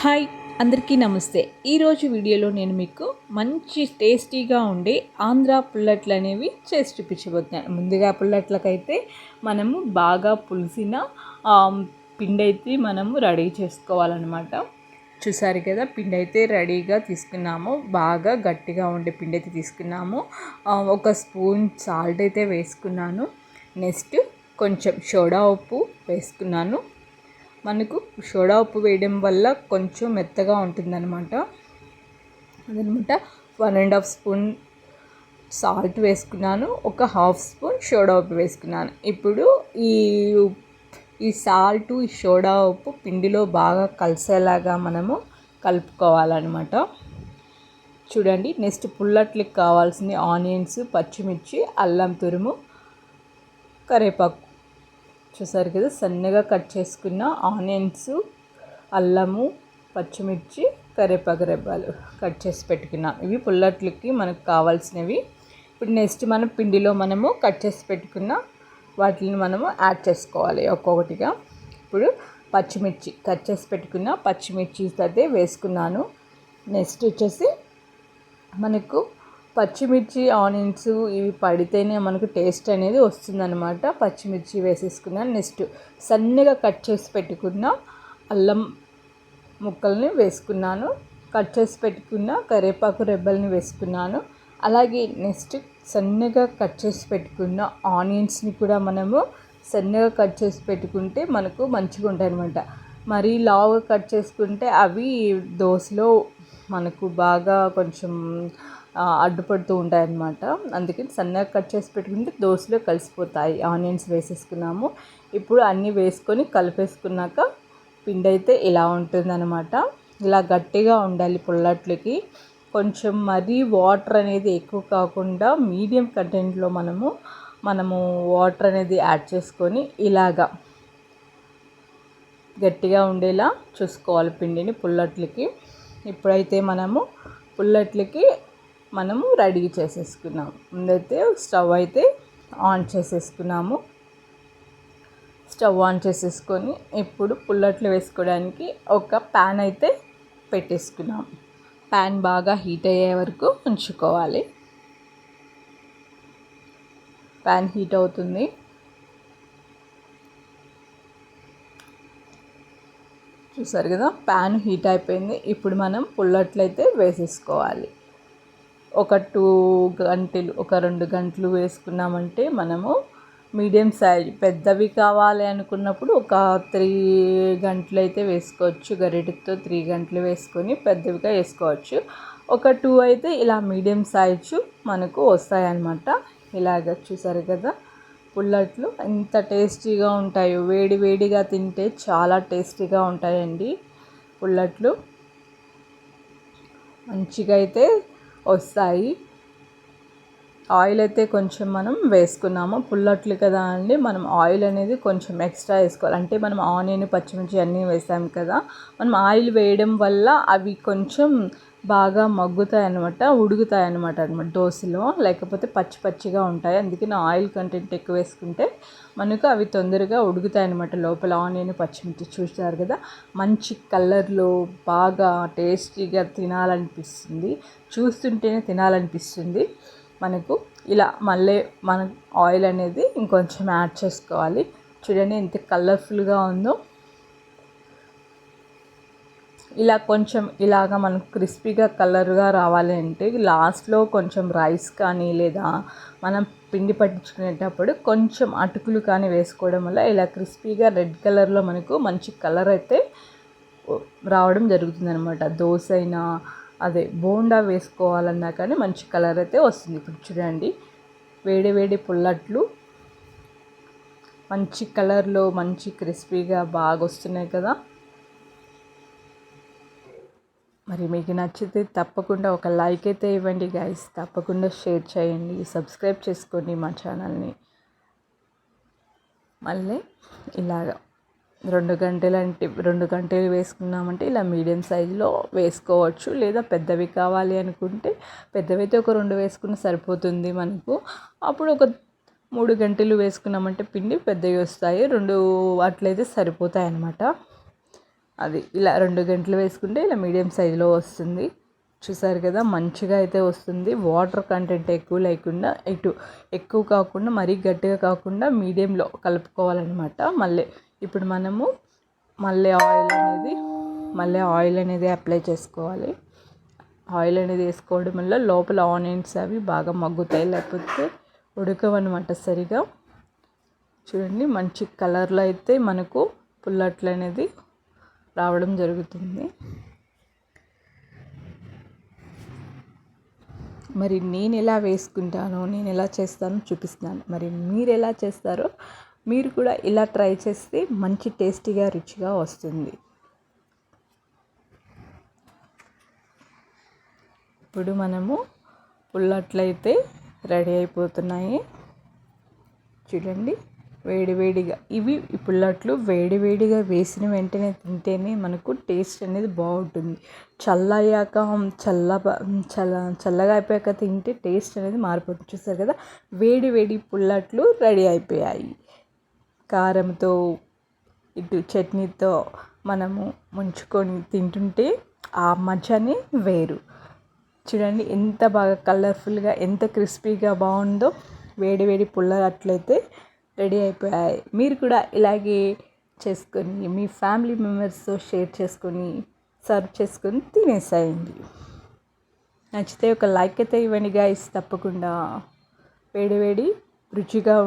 Hi అందరికీ నమస్తే. ఈరోజు వీడియోలో నేను మీకు మంచి టేస్టీగా ఉండే ఆంధ్ర పుల్లట్లు అనేవి చేసి చూపించబోతున్నాను. ముందుగా పుల్లట్లకైతే మనము బాగా పులిసిన పిండి అయితే మనము రెడీ చేసుకోవాలన్నమాట. చూసారు కదా, పిండి అయితే రెడీగా తీసుకున్నాము. బాగా గట్టిగా ఉండే పిండి అయితే తీసుకున్నాము. ఒక స్పూన్ సాల్ట్ అయితే వేసుకున్నాను. నెక్స్ట్ కొంచెం సోడా ఉప్పు వేసుకున్నాను. మనకు సోడా ఉప్పు వేయడం వల్ల కొంచెం మెత్తగా ఉంటుందన్నమాట. అదనమాట 1.5 స్పూన్ సాల్ట్ వేసుకున్నాను. ఒక 1/2 స్పూన్ సోడా ఉప్పు వేసుకున్నాను. ఇప్పుడు ఈ సాల్ట్ ఈ సోడా ఉప్పు పిండిలో బాగా కలిసేలాగా మనము కలుపుకోవాలన్నమాట. చూడండి, నెక్స్ట్ పుల్లట్లకి కావాల్సిన ఆనియన్స్, పచ్చిమిర్చి, అల్లం తురుము, కరివేపాకు. చూసారు కదా, సన్నగా కట్ చేసుకున్న ఆనియన్స్, అల్లము, పచ్చిమిర్చి, కరివేపాకు రెబ్బలు కట్ చేసి పెట్టుకున్నాం. ఇవి పుల్లట్లకి మనకు కావాల్సినవి. ఇప్పుడు నెక్స్ట్ మనం పిండిలో మనము కట్ చేసి పెట్టుకున్న వాటిని మనము యాడ్ చేసుకోవాలి ఒక్కొక్కటిగా. ఇప్పుడు పచ్చిమిర్చి కట్ చేసి పెట్టుకున్న పచ్చిమిర్చి అయితే వేసుకున్నాను. నెక్స్ట్ వచ్చేసి మనకు పచ్చిమిర్చి, ఆనియన్స్ ఇవి పడితేనే మనకు టేస్ట్ అనేది వస్తుందన్నమాట. పచ్చిమిర్చి వేసేసుకున్నాను. నెక్స్ట్ సన్నగా కట్ చేసి పెట్టుకున్న అల్లం ముక్కల్ని వేసుకున్నాను. కట్ చేసి పెట్టుకున్న కరివేపాకు రెబ్బల్ని వేసుకున్నాను. అలాగే నెక్స్ట్ సన్నగా కట్ చేసి పెట్టుకున్న ఆనియన్స్ని కూడా మనము సన్నగా కట్ చేసి పెట్టుకుంటే మనకు మంచిగా ఉంటాయి అన్నమాట. మరీ లావుగా కట్ చేసుకుంటే అవి దోశలో మనకు బాగా కొంచెం అడ్డుపడుతూ ఉంటాయన్నమాట. అందుకని సన్నగా కట్ చేసి పెట్టుకుంటే దోశలో కలిసిపోతాయి. ఆనియన్స్ వేసేసుకున్నాము. ఇప్పుడు అన్నీ వేసుకొని కలిపేసుకున్నాక పిండి అయితే ఇలా ఉంటుందన్నమాట. ఇలా గట్టిగా ఉండాలి పుల్లట్లకి. కొంచెం మరీ వాటర్ అనేది ఎక్కువ కాకుండా మీడియం కంటెంట్లో మనము వాటర్ అనేది యాడ్ చేసుకొని ఇలాగా గట్టిగా ఉండేలా చూసుకోవాలి పిండిని పుల్లట్లకి. ఇప్పుడైతే మనము పుల్లట్లకి రెడీ చేసేసుకున్నాము. ముందైతే స్టవ్ అయితే ఆన్ చేసేసుకున్నాము. స్టవ్ ఆన్ చేసేసుకొని ఇప్పుడు పుల్లట్లు వేసుకోవడానికి ఒక ప్యాన్ అయితే పెట్టేసుకున్నాము. ప్యాన్ బాగా హీట్ అయ్యే వరకు ఉంచుకోవాలి. ప్యాన్ హీట్ అవుతుంది. చూసారు కదా, ప్యాన్ హీట్ అయిపోయింది. ఇప్పుడు మనం పుల్లట్లు అయితే వేసేసుకోవాలి. ఒక 2 గంటలు వేసుకున్నామంటే మనము మీడియం సైజ్ పెద్దవి కావాలి అనుకున్నప్పుడు ఒక 3 గంటలు అయితే వేసుకోవచ్చు. గరిటెతో 3 గంటలు వేసుకొని పెద్దవిగా వేసుకోవచ్చు. ఒక 2 అయితే ఇలా మీడియం సైజు మనకు వస్తాయన్నమాట. ఇలాగ చూసారు కదా, పుల్లట్లు ఎంత టేస్టీగా ఉంటాయో. వేడి వేడిగా తింటే చాలా టేస్టీగా ఉంటాయండి పుల్లట్లు. మంచిగా అయితే వస్తాయి. ఆయిల్ అయితే కొంచెం మనం వేసుకున్నాము. పుల్లట్లు కదా అండి, మనం ఆయిల్ అనేది కొంచెం ఎక్స్ట్రా వేసుకోవాలి. అంటే మనం ఆనియన్, పచ్చిమిర్చి అన్నీ వేసాం కదా, మనం ఆయిల్ వేయడం వల్ల అవి కొంచెం బాగా మగ్గుతాయి అన్నమాట, ఉడుకుతాయి అన్నమాట దోశలో. లేకపోతే పచ్చి పచ్చిగా ఉంటాయి. అందుకని ఆయిల్ కంటెంట్ ఎక్కువ వేసుకుంటే మనకు అవి తొందరగా ఉడుకుతాయి అన్నమాట లోపల. ఆనియన్, పచ్చిమిర్చి చూస్తారు కదా, మంచి కలర్లో బాగా టేస్టీగా తినాలనిపిస్తుంది. చూస్తుంటేనే తినాలనిపిస్తుంది మనకు. ఇలా మళ్ళీ మనం ఆయిల్ అనేది ఇంకొంచెం యాడ్ చేసుకోవాలి. చూడండి ఎంత కలర్ఫుల్గా ఉందో. ఇలా కొంచెం ఇలాగా మనకు క్రిస్పీగా కలర్గా రావాలి అంటే లాస్ట్లో కొంచెం రైస్ కానీ లేదా మనం పిండి పట్టించుకునేటప్పుడు కొంచెం అటుకులు కానీ వేసుకోవడం వల్ల ఇలా క్రిస్పీగా రెడ్ కలర్లో మనకు మంచి కలర్ అయితే రావడం జరుగుతుంది అనమాట. దోశ అయినా అదే బోండా వేసుకోవాలన్నా కానీ మంచి కలర్ అయితే వస్తుంది. ఇప్పుడు చూడండి, వేడి వేడి పుల్లట్లు మంచి కలర్లో మంచి క్రిస్పీగా బాగా వస్తున్నాయి కదా. మరి మీకు నచ్చితే తప్పకుండా ఒక లైక్ అయితే ఇవ్వండి గైస్. తప్పకుండా షేర్ చేయండి, సబ్స్క్రైబ్ చేసుకోండి మా ఛానల్ని. మళ్ళీ ఇలాగా 2 గంటలు వేసుకున్నామంటే ఇలా మీడియం సైజులో వేసుకోవచ్చు. లేదా పెద్దవి కావాలి అనుకుంటే పెద్దవైతే ఒక 2 వేసుకున్న సరిపోతుంది మనకు. అప్పుడు ఒక 3 గంటలు వేసుకున్నామంటే పిండి పెద్దవి వస్తాయి. 2 అట్లయితే సరిపోతాయి అన్నమాట. అది ఇలా 2 గంటలు వేసుకుంటే ఇలా మీడియం సైజులో వస్తుంది. చూసారు కదా, మంచిగా అయితే వస్తుంది. వాటర్ కంటెంట్ ఎక్కువ లేకుండా, ఎక్కువ కాకుండా మరీ గట్టిగా కాకుండా మీడియంలో కలుపుకోవాలన్నమాట. ఇప్పుడు మనము ఆయిల్ అనేది అప్లై చేసుకోవాలి. ఆయిల్ అనేది వేసుకోవడం వల్ల లోపల ఆనియన్స్ అవి బాగా మగ్గుతాయి, లేకపోతే ఉడకవన్నమాట సరిగా. చూడండి, మంచి కలర్లో అయితే మనకు పుల్లట్లు అనేది రావడం జరుగుతుంది. మరి నేను ఎలా వేసుకుంటానో, నేను ఎలా చేస్తానో చూపిస్తాను. మరి మీరు ఎలా చేస్తారో మీరు కూడా ఇలా ట్రై చేస్తే మంచి టేస్టీగా రుచిగా వస్తుంది. ఇప్పుడు మనము పుల్లట్లయితే రెడీ అయిపోతున్నాయి. చూడండి, వేడివేడిగా ఈ పుల్లట్లు వేడివేడిగా వేసిన వెంటనే తింటేనే మనకు టేస్ట్ అనేది బాగుంటుంది. చల్లగా అయిపోయాక తింటే టేస్ట్ అనేది మారిపోతుంది. చూస్తారు కదా, వేడి పుల్లట్లు రెడీ అయిపోయాయి. కారంతో ఇటు చట్నీతో మనము ముంచుకొని తింటుంటే ఆ మజానే వేరు. చూడండి ఎంత బాగా కలర్ఫుల్గా, ఎంత క్రిస్పీగా బాగుందో. వేడి పుల్లట్లయితే రెడీ అయిపోయాయి. మీరు కూడా ఇలాగే చేసుకొని మీ ఫ్యామిలీ మెంబర్స్తో షేర్ చేసుకొని సర్వ్ చేసుకొని తినేసేయండి. నచ్చితే ఒక లైక్ అయితే ఇవ్వండి గైస్. తప్పకుండా వేడి రుచిగా